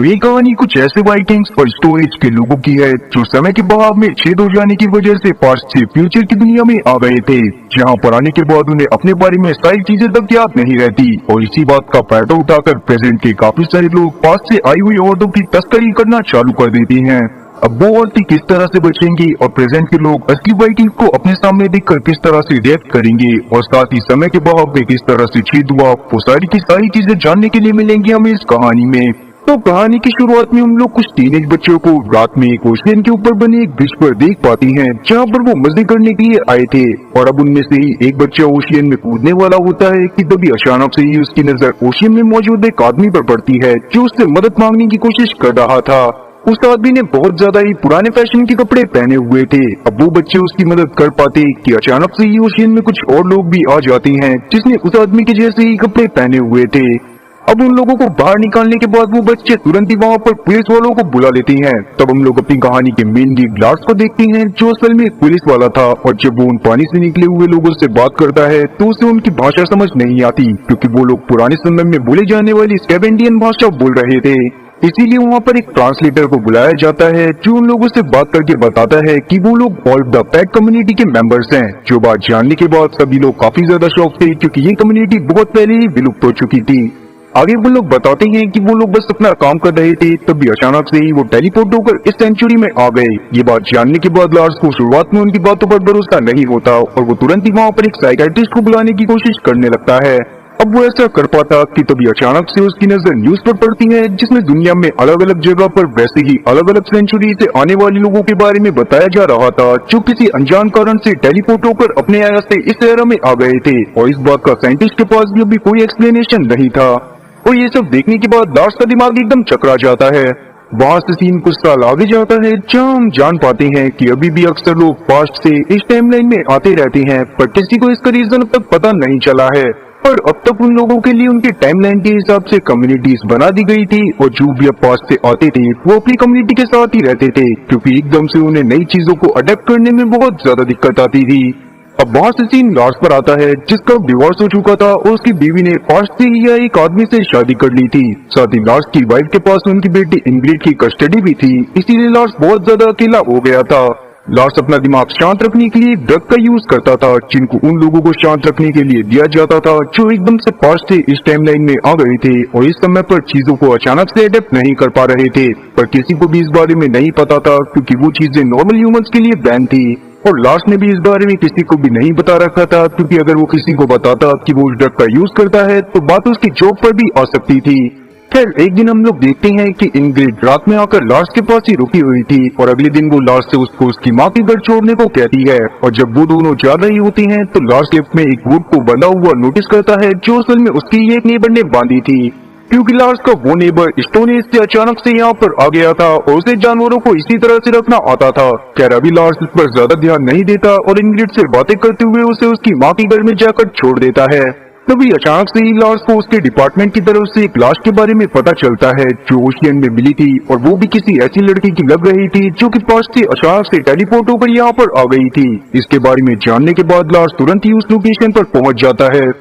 तो ये कहानी कुछ ऐसे वाइकिंग्स और स्टोरेज के लोगों की है जो समय के बहाव में छेद हो जाने की वजह से पास्ट से फ्यूचर की दुनिया में आ गए थे, जहां पर आने के बाद उन्हें अपने बारे में सारी चीजें तक याद नहीं रहती और इसी बात का फायदा उठाकर प्रेजेंट के काफी सारे लोग पास्ट से आई हुई औरतों की तस्करी करना चालू कर देते हैं। अब वो औरतें किस तरह से बचेंगी और प्रेजेंट के लोग असली वाइकिंग को अपने सामने देखकर किस तरह से रिएक्ट करेंगे और साथ ही समय के बहाव में किस तरह से छेद हुआ, वो सारी की सारी चीजें जानने के लिए मिलेंगी हमें इस कहानी में। तो कहानी की शुरुआत में हम लोग कुछ टीनेज बच्चों को रात में एक ओशियन के ऊपर बने एक ब्रिज पर देख पाते हैं, जहां पर वो मजे करने के लिए आए थे और अब उनमें से ही एक बच्चा ओशियन में कूदने वाला होता है कि तभी अचानक से ही उसकी नजर ओशियन में मौजूद एक आदमी पर पड़ती है जो उससे मदद मांगने की कोशिश कर रहा था। उस आदमी ने बहुत ज्यादा ही पुराने फैशन के कपड़े पहने हुए थे। अब वो बच्चे उसकी मदद कर पाते कि अचानक से ही ओशियन में कुछ और लोग भी आ जाते हैं जिसने उस आदमी के जैसे ही कपड़े पहने हुए थे। अब उन लोगों को बाहर निकालने के बाद वो बच्चे तुरंत ही वहाँ पर पुलिस वालों को बुला लेते हैं। तब हम लोग अपनी कहानी के मेन लीड लार्स को देखते हैं जो असल में एक पुलिस वाला था और जब वो उन पानी से निकले हुए लोगों से बात करता है तो उसे उनकी भाषा समझ नहीं आती क्योंकि वो लोग पुराने समय में बोले जाने वाली स्कैवेंडियन भाषा बोल रहे थे। इसीलिए वहाँ पर एक ट्रांसलेटर को बुलाया जाता है जो उन लोगों से बात करके बताता है कि वो लोग ऑल द पैक कम्युनिटी के मेंबर्स हैं। जो बात जानने के बाद सभी लोग काफी ज्यादा शॉक थे क्योंकि ये कम्युनिटी बहुत पहले ही विलुप्त हो चुकी थी। आगे वो लोग बताते हैं कि वो लोग बस अपना काम कर रहे थे तभी अचानक से ही वो टेलीपोर्ट होकर इस सेंचुरी में आ गए। ये बात जानने के बाद लार्स को शुरुआत में उनकी बातों पर भरोसा नहीं होता और वो तुरंत ही वहाँ पर एक साइकियाट्रिस्ट को बुलाने की कोशिश करने लगता है। अब वो ऐसा कर पाता कि तभी अचानक से उसकी नजर न्यूज पर पड़ती है जिसमें दुनिया में अलग अलग जगह पर वैसे ही अलग अलग सेंचुरी से आने वाले लोगों के बारे में बताया जा रहा था जो किसी अनजान कारण से टेलीपोर्ट होकर अपने एरा से इस एरा में आ गए थे और इस बात का साइंटिस्ट के पास भी अभी कोई एक्सप्लेनेशन नहीं था। और ये सब देखने के बाद लार्स का दिमाग एकदम चकरा जाता है। वहाँ से सीन कुछ साल आगे जाता है जहाँ हम जान पाते हैं कि अभी भी अक्सर लोग पास्ट से इस टाइमलाइन में आते रहते हैं पर किसी को इसका रीजन अब तक पता नहीं चला है। पर अब तक उन लोगों के लिए उनके टाइमलाइन के हिसाब से कम्युनिटीज बना दी गई थी और जो भी अब पास्ट से आते थे वो अपनी कम्युनिटी के साथ ही रहते थे क्योंकि एकदम से उन्हें नई चीजों को अडेप्ट करने में बहुत ज्यादा दिक्कत आती थी। अब वहाँ से सीन लार्स पर आता है जिसका डिवोर्स हो चुका था और उसकी बीवी ने पास्ट से ही एक आदमी से शादी कर ली थी। साथ ही लार्स की वाइफ के पास उनकी बेटी इंग्रिड की कस्टडी भी थी, इसीलिए लार्स बहुत ज्यादा अकेला हो गया था। लार्स अपना दिमाग शांत रखने के लिए ड्रग का यूज करता था जिनको उन लोगों को शांत रखने के लिए दिया जाता था जो एकदम से पास्ट से इस टाइमलाइन में आ गए थे और इस समय पर चीजों को अचानक से अडेप्ट नहीं कर पा रहे थे। पर किसी को भी इस बारे में नहीं पता था क्योंकि वो चीजें नॉर्मल ह्यूमंस के लिए बैन थी और लार्स ने भी इस बारे में किसी को भी नहीं बता रखा था क्योंकि अगर वो किसी को बताता कि वो उस ड्रग का यूज करता है तो बात उसकी जॉब पर भी आ सकती थी। खैर एक दिन हम लोग देखते हैं कि इंग्रिड रात में आकर लार्स के पास ही रुकी हुई थी और अगले दिन वो लार्स से उसको उसकी माँ के घर छोड़ने को कहती है और जब वो दोनों जा रही होती हैं तो लार्स लिफ्ट में एक वुड को बंधा हुआ नोटिस करता है जो असल में उसकी ही एक नेबर ने बांधी थी क्योंकि लार्स का वो नेबर स्टोन एज से अचानक से यहाँ पर आ गया था और उसे जानवरों को इसी तरह से रखना आता था। खैर अभी लार्स इस पर ज्यादा ध्यान नहीं देता और इंग्रिड से बातें करते हुए उसे उसकी माँ के घर में जाकर छोड़ देता है। तभी अचानक से ही लार्स को उसके डिपार्टमेंट की तरफ से एक लाश के बारे में पता चलता है जो ओशियन में मिली थी और वो भी किसी ऐसी लड़की की लग रही थी जो कि पास्ट से अचानक से टेलीपोर्ट होकर यहाँ पर आ गई थी। इसके बारे में जानने के बाद लार्स तुरंत ही उस लोकेशन पर पहुंच जाता है।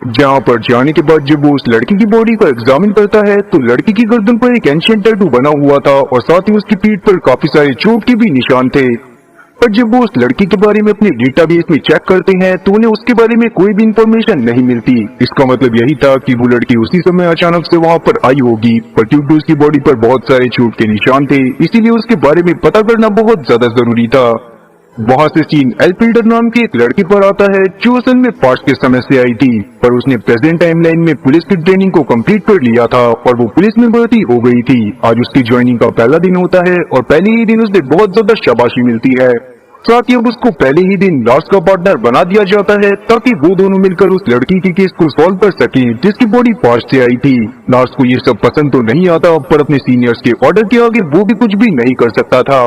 जहाँ पर जाने के बाद जब वो उस लड़की की बॉडी को एग्जामिन करता है तो लड़की की गर्दन पर एक एंशिएंट टैटू बना हुआ था और साथ ही उसकी पीठ पर काफी सारे चोट के भी निशान थे। पर जब वो उस लड़की के बारे में अपने डेटाबेस में चेक करते हैं तो उन्हें उसके बारे में कोई भी इंफॉर्मेशन नहीं मिलती। इसका मतलब यही था कि वो लड़की उसी समय अचानक से वहाँ पर आई होगी पर क्योंकि उसकी बॉडी पर बहुत सारे चोट के निशान थे इसीलिए उसके बारे में पता करना बहुत ज्यादा जरूरी था। वहाँ से सीन एल्फिल्डर नाम की एक लड़की पर आता है जो असल में पास्ट के समय से आई थी पर उसने प्रेजेंट टाइमलाइन में पुलिस की ट्रेनिंग को कंप्लीट कर लिया था और वो पुलिस में भर्ती हो गई थी। आज उसकी ज्वाइनिंग का पहला दिन होता है और पहले ही दिन उसे बहुत ज्यादा शाबाशी मिलती है। साथ ही अब उसको पहले ही दिन लार्स का पार्टनर बना दिया जाता है ताकि वो दोनों मिलकर उस लड़की की केस को सॉल्व कर सके जिसकी बॉडी पास्ट से आई थी। लार्स को ये सब पसंद तो नहीं आता पर अपने सीनियर्स के ऑर्डर के आगे वो भी कुछ भी नहीं कर सकता था।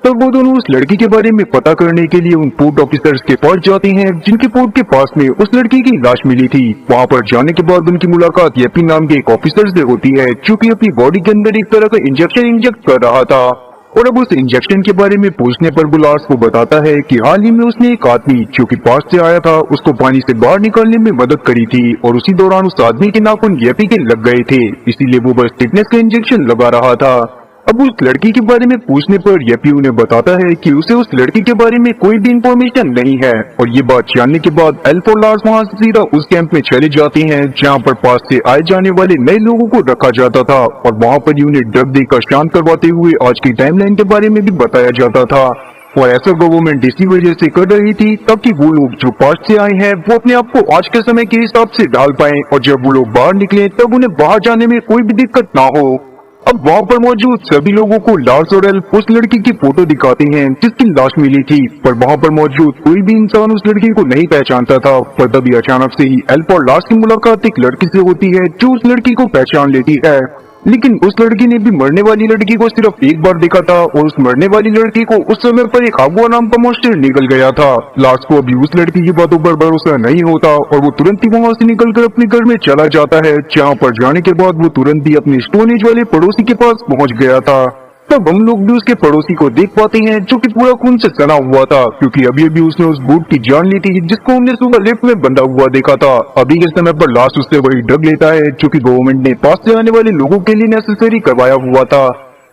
तब वो दोनों उस लड़की के बारे में पता करने के लिए उन पोर्ट ऑफिसर्स के पास जाते हैं जिनके पोर्ट के पास में उस लड़की की लाश मिली थी। वहाँ पर जाने के बाद उनकी मुलाकात येपी नाम के एक ऑफिसर से होती है जो कि अपनी बॉडी के अंदर एक तरह का इंजेक्शन इंजेक्ट कर रहा था और अब उस इंजेक्शन के बारे में पूछने पर वो लार्स को बताता है कि हाल ही में उसने एक आदमी जो कि पास से आया था उसको पानी से बाहर निकालने में मदद करी थी और उसी दौरान उस आदमी के नाखून येपी के लग गए थे, इसीलिए वो बस टिटनेस का इंजेक्शन लगा रहा था। अब उस लड़की के बारे में पूछने पर येपी उन्हें बताता है कि उसे उस लड़की के बारे में कोई भी इंफॉर्मेशन नहीं है और ये बात जानने के बाद एल्फ और लार्स वहाँ से सीधा उस कैंप में चले जाते हैं जहाँ पर पास से आए जाने वाले नए लोगों को रखा जाता था और वहाँ पर ही उन्हें ड्रग देकर शांत करवाते हुए आज की टाइमलाइन के बारे में भी बताया जाता था। और ऐसा गवर्नमेंट इसी वजह से कर रही थी ताकि वो लोग जो पास्ट से आए हैं वो अपने आप को आज के समय के हिसाब से ढाल पाएं और जब वो लोग बाहर निकले तब उन्हें बाहर जाने में कोई भी दिक्कत ना हो। अब वहाँ पर मौजूद सभी लोगों को लार्स और एल्फ उस लड़की की फोटो दिखाते हैं जिसकी लाश मिली थी, पर वहाँ पर मौजूद कोई भी इंसान उस लड़की को नहीं पहचानता था। पर तभी अचानक से ही एल्फ और लार्स की मुलाकात एक लड़की से होती है जो उस लड़की को पहचान लेती है, लेकिन उस लड़की ने भी मरने वाली लड़की को सिर्फ एक बार देखा था और उस मरने वाली लड़की को उस समय पर एक आगुआ नाम का मॉन्स्टर निकल गया था। लार्स को अभी उस लड़की की बातों पर भरोसा नहीं होता और वो तुरंत ही वहाँ से निकलकर अपने घर में चला जाता है, जहाँ पर जाने के बाद वो तुरंत ही अपने स्टोन एज वाले पड़ोसी के पास पहुँच गया था। तब हम लोग भी उसके पड़ोसी को देख पाते हैं जो कि पूरा खून से सना हुआ था, क्योंकि अभी अभी उसने उस बूट की जान ली थी जिसको हमने सुबह लिफ्ट में बंधा हुआ देखा था। अभी के समय पर लास्ट उससे वही ड्रग लेता है जो कि गवर्नमेंट ने पास से आने वाले लोगों के लिए नेसेसरी करवाया हुआ था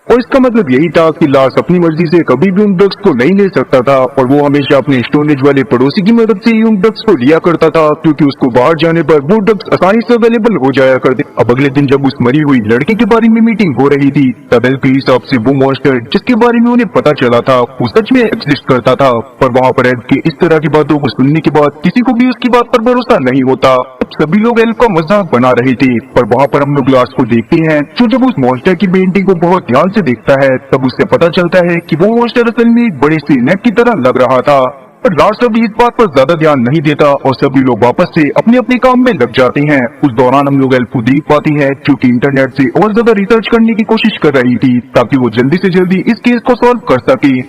और इसका मतलब यही था कि लार्स अपनी मर्जी से कभी भी उन ड्रग्स को नहीं ले सकता था और वो हमेशा अपने स्टोनेज वाले पड़ोसी की मदद से ही उन ड्रग्स को लिया करता था, क्योंकि उसको बाहर जाने पर वो ड्रग्स आसानी से अवेलेबल हो जाया करते। अब अगले दिन जब उस मरी हुई लड़की के बारे में मीटिंग हो रही थी तब एल्फ के हिसाब से वो मॉन्स्टर जिसके बारे में उन्हें पता चला था वो सच में एग्जिस्ट करता था, पर वहाँ पर एल्फ की इस तरह की बातों को सुनने के बाद किसी को भी उसकी बात पर भरोसा नहीं होता। अब सभी लोग एल्फ का मजाक बना रहे थे, पर वहाँ पर हम लोग लार्स को देखते हैं जो जब उस मॉन्स्टर की पेंटिंग को बहुत ध्यान से देखता है तब उससे पता चलता है कि वो मॉन्स्टर असल में एक बड़े से नेट की तरह लग रहा था। पर लार्स अभी इस बात पर ज्यादा ध्यान नहीं देता और सभी लोग वापस से अपने अपने काम में लग जाते हैं। उस दौरान हम लोग एल्फ को देख पाते हैं जो कि इंटरनेट से और ज्यादा रिसर्च करने की कोशिश कर रही थी ताकि वो जल्दी से जल्दी इस केस को सॉल्व कर सके।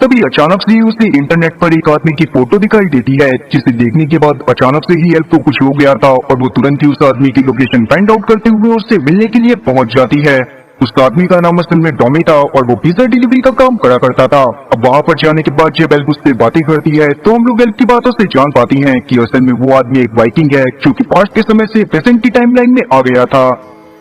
तभी अचानक से ही उसे इंटरनेट पर एक आदमी की फोटो दिखाई देती है, जिसे देखने के बाद अचानक से ही एल्फ को कुछ हो गया था और वो तुरंत ही उस आदमी की लोकेशन फाइंड आउट करते हुए उससे मिलने के लिए पहुंच जाती है। उस आदमी का नाम असल में टॉमी था और वो पिज्जा डिलीवरी का काम करा करता था। अब वहाँ पर जाने के बाद जब एल्फ उससे बातें करती है तो हम लोग एल्फ की बातों से जान पाती हैं कि असल में वो आदमी एक वाइकिंग है जो कि पास्ट के समय से प्रेजेंट की टाइमलाइन में आ गया था।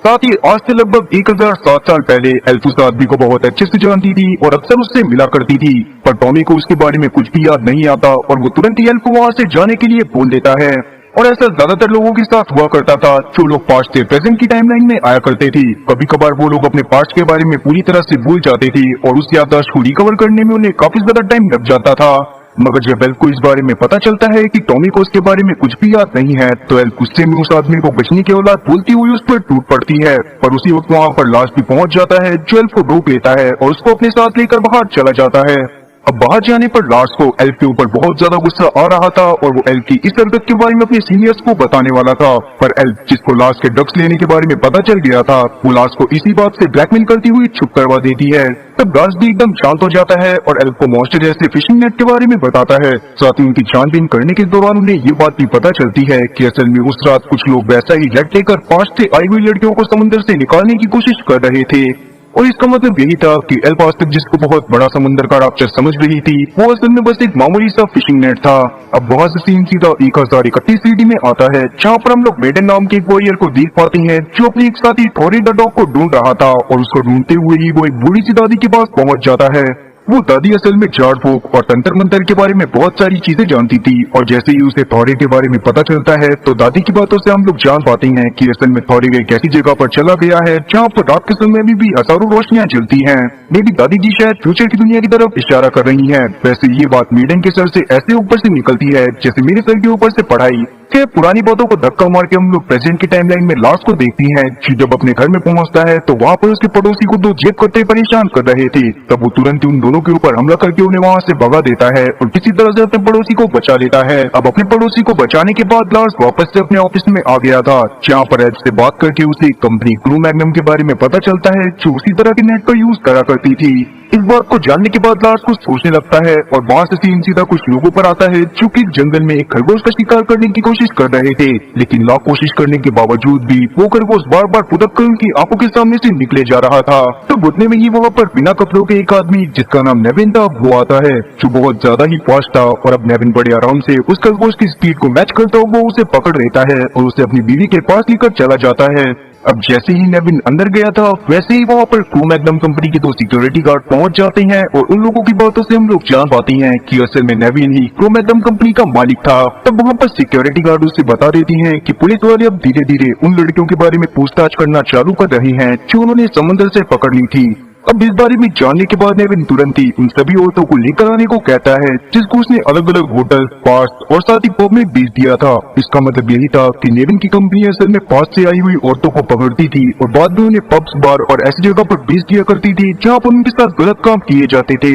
साथ ही आज से लगभग 1007 साल पहले एल्फ उस आदमी को बहुत अच्छे से जानती थी और अक्सर उससे मिला करती थी, पर टॉमी को उसके बारे में कुछ भी याद नहीं आता और वो तुरंत ही एल्फ को वहाँ से जाने के लिए बोल देता है। और ऐसा ज्यादातर लोगों के साथ हुआ करता था जो लोग पास्ट से प्रेजेंट की टाइमलाइन में आया करते थे। कभी कभार वो लोग अपने पास्ट के बारे में पूरी तरह से भूल जाते थे और उस याददाश्त को रिकवर करने में उन्हें काफी ज्यादा टाइम लग जाता था। मगर जब एल्फ को इस बारे में पता चलता है कि टॉमी को उसके बारे में कुछ भी याद नहीं है तो एल्फ गुस्से में उस आदमी को बचने की औलाद बोलती हुई उस पर टूट पड़ती है, पर उसी वक्त वहाँ पर लास्ट भी पहुंच जाता है जो एल्फ को रोक लेता है और उसको अपने साथ लेकर बाहर चला जाता है। अब बाहर जाने पर लार्स को एल्फ के ऊपर बहुत ज्यादा गुस्सा आ रहा था और वो एल्फ की इस हरकत के बारे में अपने सीनियर्स को बताने वाला था, पर एल्फ जिसको लार्स के ड्रग्स लेने के बारे में पता चल गया था वो लार्स को इसी बात से ब्लैकमेल करती हुई चुप करवा देती है। तब लार्स भी एकदम शांत हो जाता है और एल्फ को मॉन्स्टर जैसे फिशिंग नेट के बारे में बताता है। साथ ही उनकी छानबीन करने के दौरान उन्हें ये बात भी पता चलती है कि असल में उस रात कुछ लोग वैसा ही नेट लेकर पास्ट से आई हुई लड़कियों को समुद्र से निकालने की कोशिश कर रहे थे और इसका मतलब यही था कि एल्फ आज तक जिसको बहुत बड़ा समुद्र का राक्षस समझ रही थी वो असल में बस एक मामूली सा फिशिंग नेट था। अब वहाँ से सीन सीधा 1031 सीडी में आता है जहाँ पर हम लोग मेडन नाम के एक वॉरियर को देख पाते हैं जो अपने एक साथी थॉरी द डॉग को ढूंढ रहा था और उसको ढूंढते हुए ही वो एक बूढ़ी सी दादी के पास पहुंच जाता है। वो दादी असल में झाड़ फूक और तंत्र मंत्र के बारे में बहुत सारी चीजें जानती थी और जैसे ही उसे थॉरी के बारे में पता चलता है तो दादी की बातों से हम लोग जान पाते हैं कि असल में थॉरी एक ऐसी जगह पर चला गया है जहाँ पर रात के समय में भी हजारों रोशनियां जलती हैं। मेरी दादी जी शायद फ्यूचर की दुनिया की तरफ इशारा कर रही हैं। वैसे ये बात मेडन के सर से ऐसे ऊपर से निकलती है जैसे मेरे सर के ऊपर से पढ़ाई। के पुरानी बातों को धक्का मार के हम लोग प्रेजेंट की टाइमलाइन में लार्स को देखती हैं कि जब अपने घर में पहुंचता है तो वहाँ पर उसके पड़ोसी को 2 जेब कट्टे परेशान कर रहे थे। तब वो तुरंत उन दोनों के ऊपर हमला करके उन्हें वहाँ से भगा देता है और किसी तरह से अपने पड़ोसी को बचा लेता है। अब अपने पड़ोसी को बचाने के बाद लार्स वापस से अपने ऑफिस में आ गया था जहाँ पर एल्फ से बात करके उसे कंपनी क्रू मैग्नम के बारे में पता चलता है जो उसी तरह के नेट का यूज करा करती थी। इस बात को जानने के बाद लार्स कुछ सोचने लगता है और वहाँ से सीन सीधा कुछ लोगों पर आता है जो कि जंगल में एक खरगोश का शिकार करने की कोशिश कर रहे थे, लेकिन लाख कोशिश करने के बावजूद भी वो खरगोश बार बार फुदक कर उनकी आंखों के सामने से निकले जा रहा था। तो उतने में ही वहाँ पर बिना कपड़ों के एक आदमी जिसका नाम नेविन था वो आता है, जो बहुत ज्यादा ही फास्ट था और अब नेविन बड़े आराम से उस खरगोश की स्पीड को मैच करता हुआ वो उसे पकड़ लेता है और उसे अपनी बीवी के पास लेकर चला जाता है। अब जैसे ही नेविन अंदर गया था वैसे ही वहाँ पर क्रू मैग्नम कंपनी के 2 सिक्योरिटी गार्ड पहुंच जाते हैं और उन लोगों की बातों से हम लोग जान पाते हैं कि असल में नेविन ही क्रू मैग्नम कंपनी का मालिक था। तब वहाँ पर सिक्योरिटी गार्ड उसे बता देती हैं कि पुलिस वाले अब धीरे धीरे उन लड़कियों के बारे में पूछताछ करना चालू कर रहे हैं जो उन्होंने समंदर से पकड़ ली थी। अब इस बारे में जानने के बाद नेविन तुरंत ही उन सभी औरतों को लेकर आने को कहता है जिसको उसने अलग अलग होटल, पार्स और साथ ही पब में बेच दिया था। इसका मतलब यही था कि नेविन की कंपनी असल में पास से आई हुई औरतों को पकड़ती थी और बाद में उन्हें पब्स, बार और ऐसी जगह पर बेच दिया करती थी जहाँ पर उनके साथ गलत काम किए जाते थे।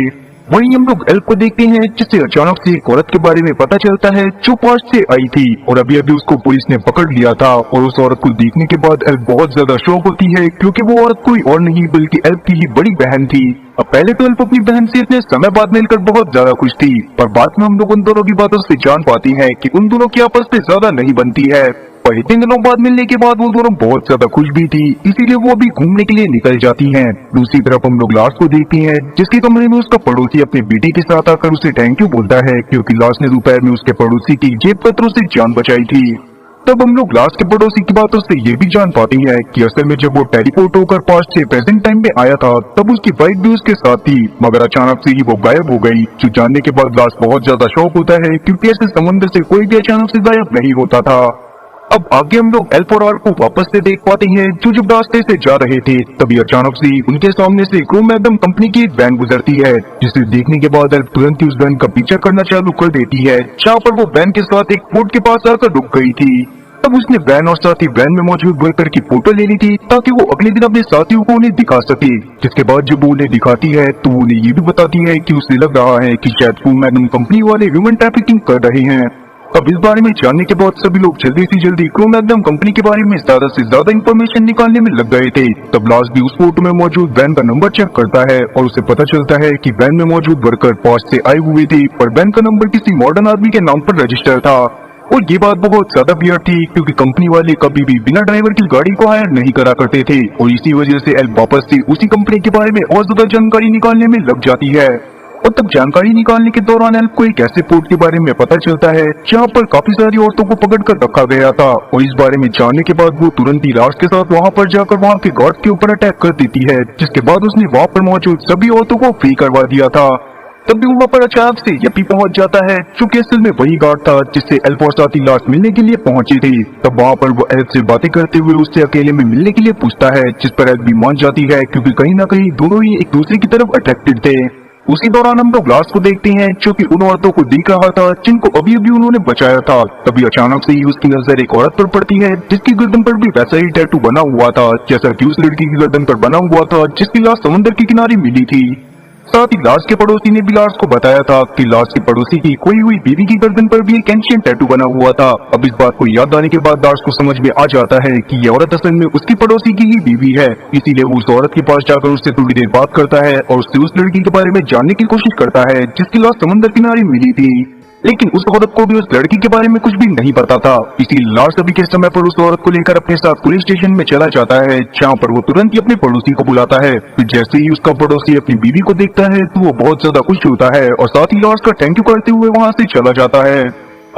वहीं हम लोग एल्फ को देखते हैं जिससे अचानक से एक औरत के बारे में पता चलता है जो पास से आई थी और अभी अभी उसको पुलिस ने पकड़ लिया था। और उस औरत को देखने के बाद एल्फ बहुत ज्यादा शॉक होती है क्योंकि वो औरत कोई और नहीं बल्कि एल्फ की ही बड़ी बहन थी। अब पहले तो एल्फ अपनी बहन से इतने समय बाद मिलकर बहुत ज्यादा खुश थी, पर बाद में हम लोग उन दोनों की बातों से जान पाती हैं कि उन दोनों की आपस में ज्यादा नहीं बनती है। और इतने दिनों बाद मिलने के बाद वो दोनों बहुत ज्यादा खुश भी थी, इसीलिए वो अभी घूमने के लिए निकल जाती हैं। दूसरी तरफ हम लोग लार्स को देखते हैं जिसके कमरे में उसका पड़ोसी अपने बेटे के साथ आकर उसे थैंक यू बोलता है क्योंकि लार्स ने दोपहर में उसके पड़ोसी की जेब कतरों से जान बचाई थी। तब हम लोग लार्स के पड़ोसी की बातों से ये भी जान पाते हैं कि असल में जब वो टेलीपोर्ट होकर पास्ट से प्रेजेंट टाइम में आया था तब उसकी वाइफ भी उसके साथ थी, मगर अचानक से ही वो गायब हो गई। जो जानने के बाद लार्स बहुत ज्यादा शॉक होता है क्योंकि ऐसे समुद्र से कोई भी अचानक से गायब नहीं होता था। अब आगे हम लोग एल्फ और आर को वापस से देख पाते हैं जो जब रास्ते से जा रहे थे तभी अचानक से उनके सामने से क्रू मैग्नम कंपनी की एक वैन गुजरती है, जिसे देखने के बाद एल्फ तुरंत ही उस वैन का पीछा करना चालू कर देती है जहाँ पर वो वैन के साथ एक बोट के पास आकर रुक गई थी। तब उसने वैन और साथ ही वैन में मौजूद वर्कर की फोटो ले ली थी ताकि वो अगले दिन अपने साथियों को उन्हें दिखा सके। जिसके बाद जब वो उन्हें दिखाती है तो वो उन्हें ये भी बताती है कि उसे लग रहा है कि शायद क्रू मैग्नम कंपनी वाले ह्यूमन ट्रैफिकिंग कर रहे हैं। अब इस बारे में जानने के बाद सभी लोग जल्दी से जल्दी क्रू मैग्नम कंपनी के बारे में ज्यादा से ज्यादा इंफॉर्मेशन निकालने में लग गए थे। तब लास्ट भी उस फोटो में मौजूद वैन का नंबर चेक करता है और उसे पता चलता है कि वैन में मौजूद वर्कर पास्ट से आए हुए थे पर वैन का नंबर किसी मॉडर्न आदमी के नाम पर रजिस्टर था। और ये बात बहुत ज्यादा वियर्ड थी क्योंकि कंपनी वाले कभी भी बिना ड्राइवर की गाड़ी को हायर नहीं करा करते थे और इसी वजह से एल्फ वापस से उसी कंपनी के बारे में और ज्यादा जानकारी निकालने में लग जाती है। और तब जानकारी निकालने के दौरान एल्फ को एक ऐसे पोर्ट के बारे में पता चलता है जहाँ पर काफी सारी औरतों को पकड़ कर रखा गया था और इस बारे में जानने के बाद वो तुरंत ही लार्स के साथ वहाँ पर जाकर वहाँ के गार्ड के ऊपर अटैक कर देती है, जिसके बाद उसने वहाँ पर मौजूद सभी औरतों को फ्री करवा दिया था। तब भी वहाँ पर अचानक से यप्पी पहुंच जाता है जो कि असल में वही गार्ड था जिससे एल्फ और साथी लार्स मिलने के लिए पहुंची थी। तब वहाँ पर वो एल्फ से बातें करते हुए उससे अकेले में मिलने के लिए पूछता है, जिस पर एल्फ भी मान जाती है क्योंकि कहीं ना कहीं दोनों ही एक दूसरे की तरफ अट्रैक्टेड थे। उसी दौरान हम लोग लार्स को देखते हैं जो कि उन औरतों को दिख रहा था जिनको अभी अभी उन्होंने बचाया था। तभी अचानक से ही उसकी नजर एक औरत पर पड़ती है जिसकी गर्दन पर भी वैसा ही टैटू बना हुआ था जैसा कि उस लड़की की गर्दन पर बना हुआ था जिसकी लाश समुद्र के किनारे मिली थी। साथ ही लार्स के पड़ोसी ने भी लार्स को बताया था कि लार्स के पड़ोसी की खोई हुई बीवी की गर्दन पर भी एक एंशिएंट टैटू बना हुआ था। अब इस बात को याद आने के बाद लार्स को समझ में आ जाता है कि ये औरत असल में उसकी पड़ोसी की ही बीवी है, इसीलिए वो उस औरत के पास जाकर उससे थोड़ी देर बात करता है और उससे उस लड़की के बारे में जानने की कोशिश करता है जिसकी लाश समुद्र किनारे मिली थी। लेकिन उस औरत को भी उस लड़की के बारे में कुछ भी नहीं पता था, इसीलिए लार्स अभी के समय पर उस औरत को लेकर अपने साथ पुलिस स्टेशन में चला जाता है जहाँ पर वो तुरंत ही अपने पड़ोसी को बुलाता है। फिर जैसे ही उसका पड़ोसी अपनी बीवी को देखता है तो वो बहुत ज्यादा खुश होता है और साथ ही लार्स का थैंक यू करते हुए वहाँ से चला जाता है।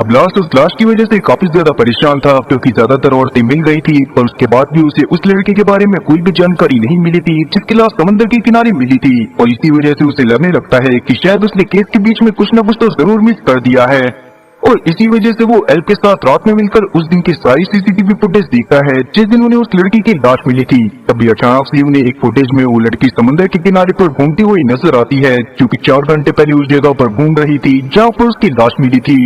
अब लार्स उस लाश की वजह से काफी ज्यादा परेशान था क्योंकि ज्यादातर औरतें मिल गई थी पर उसके बाद भी उसे उस लड़के के बारे में कोई भी जानकारी नहीं मिली थी जिसकी लाश समंदर के किनारे मिली थी और इसी वजह से उसे लगने लगता है कि शायद उसने केस के बीच में कुछ न कुछ तो जरूर मिस कर दिया है। और इसी वजह से वो एल्फ के साथ रात में मिलकर उस दिन की सारी सीसीटीवी फुटेज देखता है जिस दिन उन्हें उस लड़की की लाश मिली थी। तभी अचानक से उन्हें एक फुटेज में वो लड़की समंदर के किनारे पर घूमती हुई नजर आती है जो कि 4 घंटे पहले उस जगह पर घूम रही थी जहाँ पर उसकी लाश मिली थी।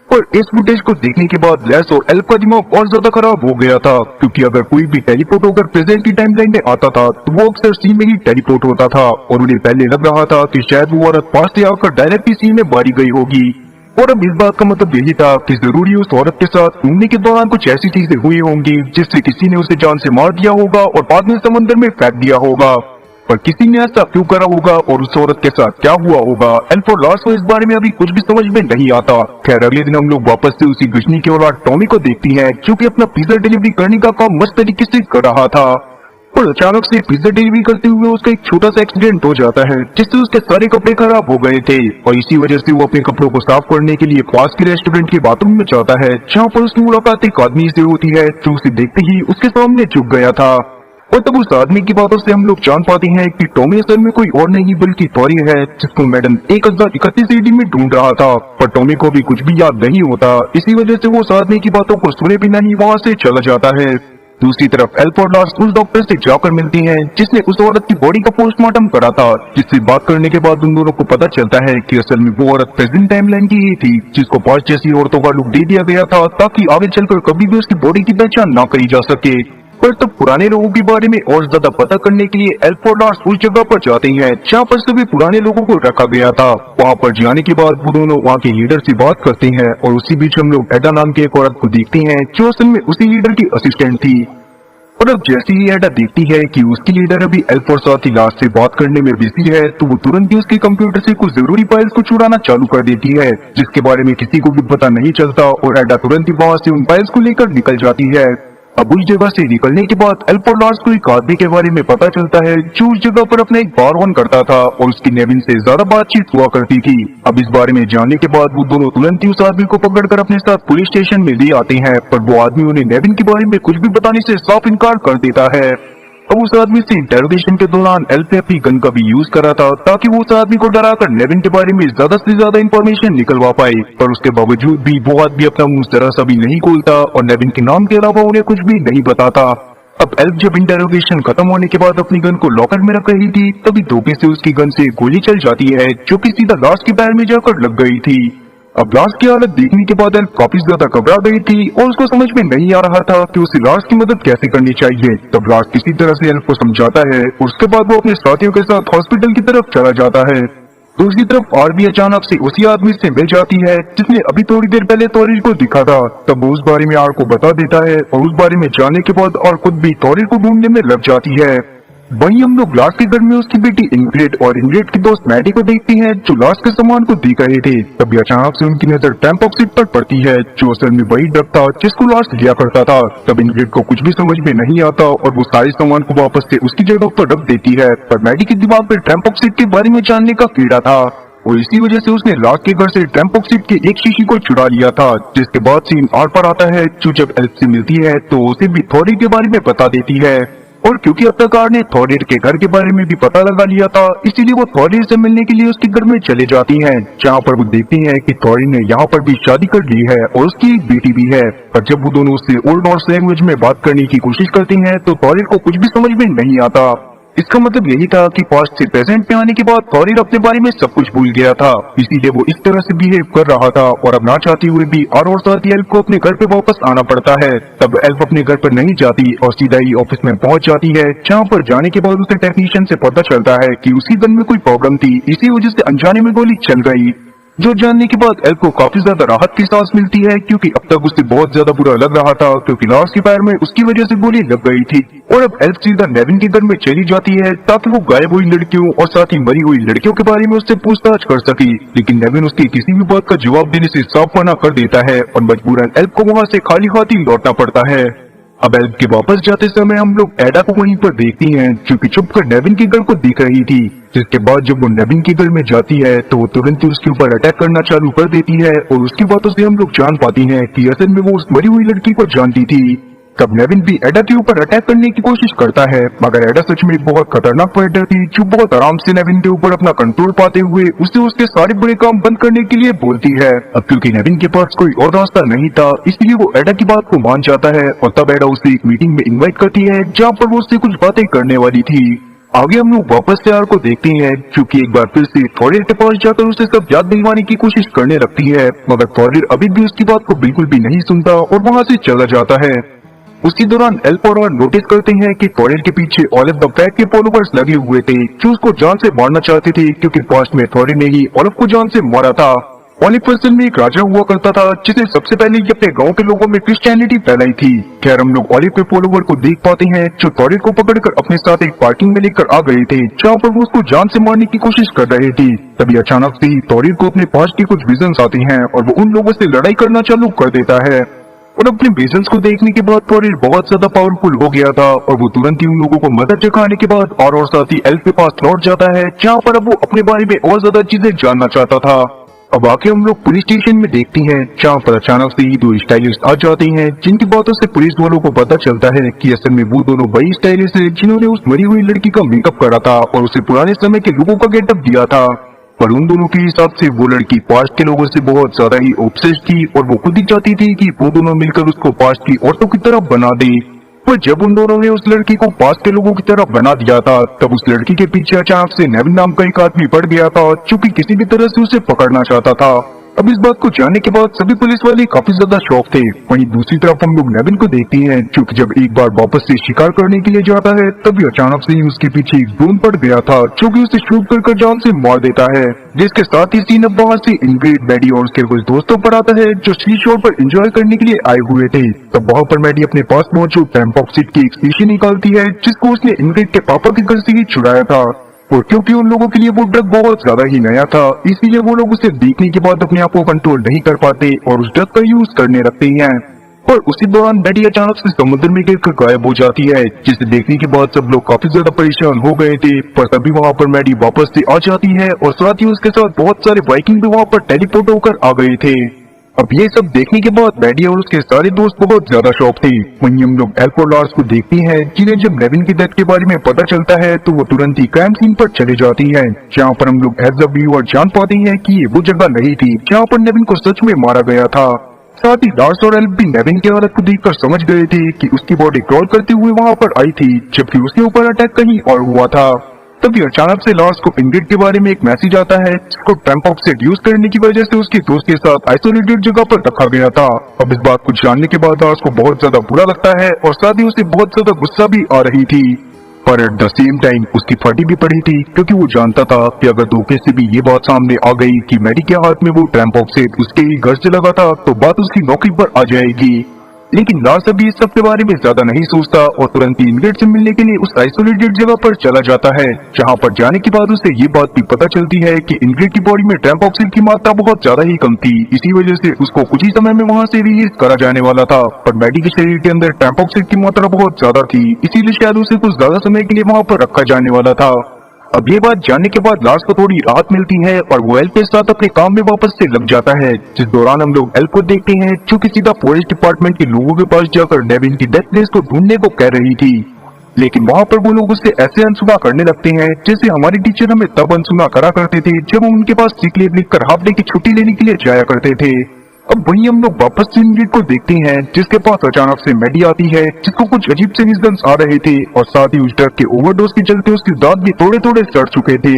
और इस फुटेज को देखने के बाद लेस और एल्फ का दिमाग और ज्यादा खराब हो गया था क्योंकि अगर कोई भी टेलीपोर्ट होकर प्रेजेंट की टाइमलाइन में आता था तो वो अक्सर सीन में ही टेलीपोर्ट होता था और उन्हें पहले लग रहा था कि शायद वो औरत पास से आकर डायरेक्ट ही सीन में मारी गई होगी। और अब इस बात का मतलब यही था कि जरूरी उस औरत के साथ घूमने के दौरान कुछ ऐसी चीजें हुई होंगी जिससे किसी ने उसे जान से मार दिया होगा और बाद में समंदर में फेंक दिया होगा। पर किसी ने ऐसा क्यों करा होगा और उस औरत के साथ क्या हुआ होगा, एल्फ और लार्स को इस बारे में अभी कुछ भी समझ में नहीं आता। खैर अगले दिन हम लोग वापस से उसी गजनी की औलाद टॉमी को देखती हैं, जो कि अपना पिज्जा डिलीवरी करने का काम मस्त तरीके से कर रहा था। और अचानक से पिज्जा डिलीवरी करते हुए उसका एक छोटा सा एक्सीडेंट हो जाता है, जिससे उसके सारे कपड़े खराब हो गए थे और इसी वजह से वो अपने कपड़ों को साफ करने के लिए पास के रेस्टोरेंट के बाथरूम में जाता है, जहाँ पर उसकी मुलाकात एक आदमी से होती है जो उसे देखते ही उसके सामने झुक गया था। और तब उस आदमी की बातों से हम लोग जान पाते हैं कि टॉमी असल में कोई और नहीं बल्कि टॉरी है, जिसको मैडम 1031 एडी में ढूंढ रहा था। पर टॉमी को भी कुछ भी याद नहीं होता, इसी वजह से वो उस आदमी की बातों को सुने बिना ही वहाँ से चला जाता है। दूसरी तरफ एल्फ और लार्स उस डॉक्टर से जाकर मिलती हैं जिसने उस औरत की बॉडी का पोस्टमार्टम करा था, जिससे बात करने के बाद उन दोनों को पता चलता है कि असल में वो औरत प्रेजेंट टाइमलाइन की ही थी, जिसको 5 जैसी औरतों का लुक दे दिया गया था ताकि आगे चलकर कभी भी उसकी बॉडी की पहचान न करी जा सके। पर तब पुराने लोगों के बारे में और ज्यादा पता करने के लिए एल्फ और लार्स उस जगह पर जाते हैं जहाँ पर सभी पुराने लोगों को रखा गया था। वहाँ पर जाने के बाद वो दोनों वहाँ के लीडर से बात करते हैं और उसी बीच हम लोग एडा नाम की एक औरत को देखते हैं जो असल में उसी लीडर की असिस्टेंट थी। और अब जैसे ही एडा देखती है कि उसकी लीडर अभी एल्फ और साथ ही लार्स से बात करने में बिजी है, तो वो तुरंत ही उसके कंप्यूटर से कुछ जरूरी फाइल्स को चुराना चालू कर देती है, जिसके बारे में किसी को भी पता नहीं चलता और एडा तुरंत ही वहाँ से उन फाइल्स को लेकर निकल जाती है। अब उस जगह से निकलने के बाद एल्फ और लार्स को एक आदमी के बारे में पता चलता है जो उस जगह पर अपना एक बार ऑन करता था और उसकी नेविन से ज्यादा बातचीत हुआ करती थी। अब इस बारे में जानने के बाद वो दोनों तुरंत ही उस आदमी को पकड़कर अपने साथ पुलिस स्टेशन में ले आते हैं, पर वो आदमी उन्हें नेविन के बारे में कुछ भी बताने से साफ इनकार कर देता है। अब उस आदमी से इंटेरोगेशन के दौरान एल्फ ने अपनी गन का भी यूज करा था ताकि वो उस आदमी को डराकर नेविन के बारे में ज्यादा से ज्यादा इंफॉर्मेशन निकलवा पाए, पर उसके बावजूद भी वो आदमी अपना मुंह जरा सा भी नहीं खोलता और नेविन के नाम के अलावा उन्हें कुछ भी नहीं बताता। अब एल्फ जब इंटेरोगेशन खत्म होने के बाद अपनी गन को लॉकर में रख रही थी, तभी धोखे से उसकी गन से गोली चल जाती है जो कि सीधा लार्स के पैर में जाकर लग गई थी। अब लार्स की हालत देखने के बाद एल्फ काफी ज्यादा घबरा गई थी और उसको समझ में नहीं आ रहा था कि उसे लार्स की मदद कैसे करनी चाहिए। तब लार्स किसी तरह से एल्फ को समझाता है और उसके बाद वो अपने साथियों के साथ हॉस्पिटल की तरफ चला जाता है। दूसरी तरफ आरबी अचानक से उसी आदमी से मिल जाती है जिसने अभी थोड़ी देर पहले तौरीर को दिखा था। तब वो उस बारे में आर को बता देता है और उस बारे में जानने के बाद आर खुद भी तौरीर को ढूंढने में लग जाती है। वहीं हम लोग लार्स के घर में उसकी बेटी इंग्रिड और इंग्रिड की दोस्त मैडी को देखते हैं जो लार्स के सामान को देख रहे थे। तभी अचानक से उनकी नजर टेम्पोक्सिड पर पड़ती है, जो असल में वही ड्रग था जिसको लार्स लिया करता था। तब इंग्रिड को कुछ भी समझ में नहीं आता और वो सारे सामान को वापस से उसकी जगह पर रख देती है, पर मैडी के दिमाग में टेम्पोक्सिड के बारे में जानने का कीड़ा था और इसी वजह से उसने लार्स के घर से टेम्पोक्सिड की एक शीशी को चुरा लिया था। जिसके बाद सीन आर पर आता है जो जब एल्फ से मिलती है तो उसे भी थॉरिर के बारे में बता देती है, और क्योंकि अब तक आर ने थॉरिर के घर के बारे में भी पता लगा लिया था, इसीलिए वो थॉरिर से मिलने के लिए उसके घर में चले जाती हैं, जहाँ पर वो देखती हैं कि थॉरिर ने यहाँ पर भी शादी कर ली है और उसकी एक बेटी भी है। पर जब वो दोनों उससे ओल्ड नॉर्स लैंग्वेज में बात करने की कोशिश करती हैं तो थॉरिर को कुछ भी समझ में नहीं आता। इसका मतलब यही था कि पास्ट से प्रेजेंट में आने के बाद थॉरिर अपने बारे में सब कुछ भूल गया था, इसीलिए वो इस तरह से बिहेव कर रहा था और अब ना चाहते हुए भी आर और साथी एल्फ को अपने घर पे वापस आना पड़ता है। तब एल्फ अपने घर पर नहीं जाती और सीधा ही ऑफिस में पहुंच जाती है, जहाँ पर जाने के बाद उसे टेक्नीशियन से पता चलता है कि उसकी गन में कोई प्रॉब्लम थी, इसी वजह से अनजाने में गोली चल गई। जो जानने के बाद एल्फ को काफी ज्यादा राहत की सांस मिलती है, क्योंकि अब तक उसे बहुत ज्यादा बुरा लग रहा था क्योंकि लार्स के पैर में उसकी वजह से गोली लग गई थी। और अब एल्फ सीधा नेविन के घर में चली जाती है ताकि वो गायब हुई लड़कियों और साथ ही मरी हुई लड़कियों के बारे में उससे पूछताछ कर सके, लेकिन नेविन उसकी किसी भी बात का जवाब देने से साफ मना कर देता है और मजबूरन एल्फ को वहाँ से खाली हाथ ही लौटना पड़ता है। अब एल्फ के वापस जाते समय हम लोग एडा को वहीं पर देखती हैं, जो कि छुप कर नेविन के घर को देख रही थी। जिसके बाद जब वो नेविन के घर में जाती है तो वो तुरंत ही उसके ऊपर अटैक करना चालू कर देती है और उसकी बातों से हम लोग जान पाती हैं कि असल में वो उस मरी हुई लड़की को जानती थी। तब नेविन भी एडा के ऊपर अटैक करने की कोशिश करता है, मगर एडा सच में एक बहुत खतरनाक फाइटर थी जो बहुत आराम से नेविन के ऊपर अपना कंट्रोल पाते हुए उसे उसके सारे बुरे काम बंद करने के लिए बोलती है। अब क्योंकि नेविन के पास कोई और रास्ता नहीं था, इसलिए वो एडा की बात को मान जाता है और तब एडा उसे एक मीटिंग में इन्वाइट करती है, जहाँ पर वो उससे कुछ बातें करने वाली थी। आगे हम लोग वापस से आर को देखते हैं, क्योंकि एक बार फिर से थॉरिर के पास जाकर उसे सब याद दिलवाने की कोशिश करने लगती है, मगर थॉरिर अभी भी उसकी बात को बिल्कुल भी नहीं सुनता और वहाँ से चला जाता है। उसी दौरान एल्फ और आर नोटिस करते हैं कि थॉरिर के पीछे ऑलिव द फैट के फॉलोवर्स लगे हुए थे, जो उसको जान से मारना चाहते थे, क्योंकि पास्ट में थॉरिर ने ही ऑलिव को जान से मारा था। ओलिव असल में एक राजा हुआ करता था जिसने सबसे पहले ये अपने गांव के लोगों में क्रिश्चियनिटी फैलाई थी। खैर हम लोग ओलिव के फॉलोवर को देख पाते हैं जो टॉयलेट को पकड़कर अपने साथ एक पार्किंग में लेकर आ गए थे जहाँ पर वो उसको जान से मारने की कोशिश कर रहे थे। तभी अचानक से ही टॉयलेट को अपने पास के कुछ विजन्स आते हैं और वो उन लोगों से लड़ाई करना चालू कर देता है। और अपने विजन्स को देखने के बाद टॉयलेट बहुत ज्यादा पावरफुल हो गया था और वो तुरंत ही उन लोगों को मदद चखाने के बाद और साथ ही एल्फ के पास लौट जाता है जहाँ पर अब वो अपने बारे में और ज्यादा चीजें जानना चाहता था। अब आके हम लोग पुलिस स्टेशन में देखते हैं जहाँ पर अचानक से ही दो स्टाइलिस्ट आ जाते हैं जिनकी बातों से पुलिस वालों को पता चलता है कि असल में वो दोनों वही स्टाइलिस्ट हैं जिन्होंने उस मरी हुई लड़की का मेकअप करा था और उसे पुराने समय के लोगों का गेटअप दिया था। पर उन दोनों के हिसाब से वो लड़की पास्ट के लोगों से बहुत ज्यादा ही ऑब्सेस्ड थी और वो खुद ही चाहती थी कि वो दोनों मिलकर उसको पास्ट की औरतों की तरह बना दे। पर जब उन दोनों ने उस लड़की को पास के लोगों की तरफ बना दिया था तब उस लड़की के पीछे अचानक से नेविन नाम का एक आदमी पड़ गया था जो कि किसी भी तरह से उसे पकड़ना चाहता था। अब इस बात को जानने के बाद सभी पुलिस वाले काफी ज्यादा शौक थे। वहीं दूसरी तरफ हम लोग नेविन को देखते हैं जो कि जब एक बार वापस से शिकार करने के लिए जाता है तभी अचानक से ही उसके पीछे एक ड्रोन पड़ गया था जो कि उसे शूट कर जान से मार देता है। जिसके साथ ही सीन अब वहाँ से इंग्रिड, मैडी और उसके कुछ दोस्तों पर आता है जो सी शोर पर एंजॉय करने के लिए आए हुए थे। तब वहाँ पर मैडी अपने पास मौजूद टेम्पॉक्सिड की एक शीशी निकालती है जिसको उसने इंग्रिड के पापा के घर से ही चुराया था। और क्योंकि उन लोगों के लिए वो ड्रग बहुत ज्यादा ही नया था इसलिए वो लोग उसे देखने के बाद अपने आप को कंट्रोल नहीं कर पाते और उस ड्रग का यूज करने लगते हैं। पर उसी दौरान मैडी अचानक से समुद्र में गिरकर गायब हो जाती है जिसे देखने के बाद सब लोग काफी ज्यादा परेशान हो गए थे। पर तभी वहाँ पर मैडी वापस से आ जाती है और साथ ही उसके साथ बहुत सारे वाइकिंग भी वहाँ पर टेलीपोर्ट होकर आ गए थे। अब ये सब देखने के बाद मैडी और उसके सारे दोस्त बहुत ज्यादा शॉक थे। वहीं हम लोग एल्फ और लार्स को देखते हैं जिन्हें जब नेविन की डेथ के बारे में पता चलता है तो वो तुरंत ही क्राइम सीन पर चले जाती है जहाँ पर हम लोग एज अ व्यूअर जान पाते हैं कि ये वो जगह नहीं थी जहाँ पर नेविन को सच में मारा गया था। साथ ही लार्स और एल्फ भी नेविन की हालत को देखकर समझ गए थे कि उसकी बॉडी क्रॉल करते हुए वहाँ पर आई थी जबकि उसके ऊपर अटैक कहीं और हुआ था। तभी अचानक से लार्स को इंग्रिड के बारे में एक मैसेज आता है जिसको टेम्पॉक्सिड यूज करने की वजह से उसके दोस्त के साथ आइसोलेटेड जगह पर रखा गया था। अब इस बात को जानने के बाद लार्स को बहुत ज्यादा बुरा लगता है और साथ ही उसे बहुत ज्यादा गुस्सा भी आ रही थी। पर एट द सेम टाइम उसकी फटी भी पड़ी थी क्योंकि वो जानता था कि अगर धोखे से भी ये बात सामने आ गई कि मैडी के हाथ में वो टेम्पॉक्सिड उसके ही घर से लगा था तो बात उसकी नौकरी पर आ जाएगी। लेकिन लार्स अभी इस सब के बारे में ज्यादा नहीं सोचता और तुरंत ही इंग्रिड से मिलने के लिए उस आइसोलेटेड जगह पर चला जाता है जहां पर जाने के बाद उसे ये बात भी पता चलती है कि इंग्रिड की बॉडी में टेम्पॉक्सिड की मात्रा बहुत ज्यादा ही कम थी। इसी वजह से उसको कुछ ही समय में वहां से रिलीज करा जाने वाला था। पर मैडी के शरीर के अंदर टेम्पॉक्सिड की मात्रा बहुत ज्यादा थी इसीलिए शायद उसे कुछ ज्यादा समय के लिए वहां पर रखा जाने वाला था। अब ये बात जानने के बाद लार्स को थोड़ी राहत मिलती है और वो एल्फ के साथ अपने काम में वापस से लग जाता है। जिस दौरान हम लोग एल्फ को देखते हैं जो कि सीधा फॉरेस्ट डिपार्टमेंट के लोगों के पास जाकर नेविन की डेथ प्लेस को ढूंढने को कह रही थी। लेकिन वहाँ पर वो लोग उससे ऐसे अनसुना करने लगते हैं जैसे हमारे टीचर हमें तब अनसुना करा करते थे जब हम उनके पास सिक लीव लिखकर हाफ डे की छुट्टी लेने के लिए जाया करते थे। अब वहीं हम लोग वापस से इंग्रिड को देखते हैं जिसके पास अचानक से मैडी आती है जिसको कुछ अजीब से विजन्स आ रहे थे और साथ ही उस ड्रग के ओवरडोज के चलते उसके दांत भी थोड़े थोड़े सड़ चुके थे।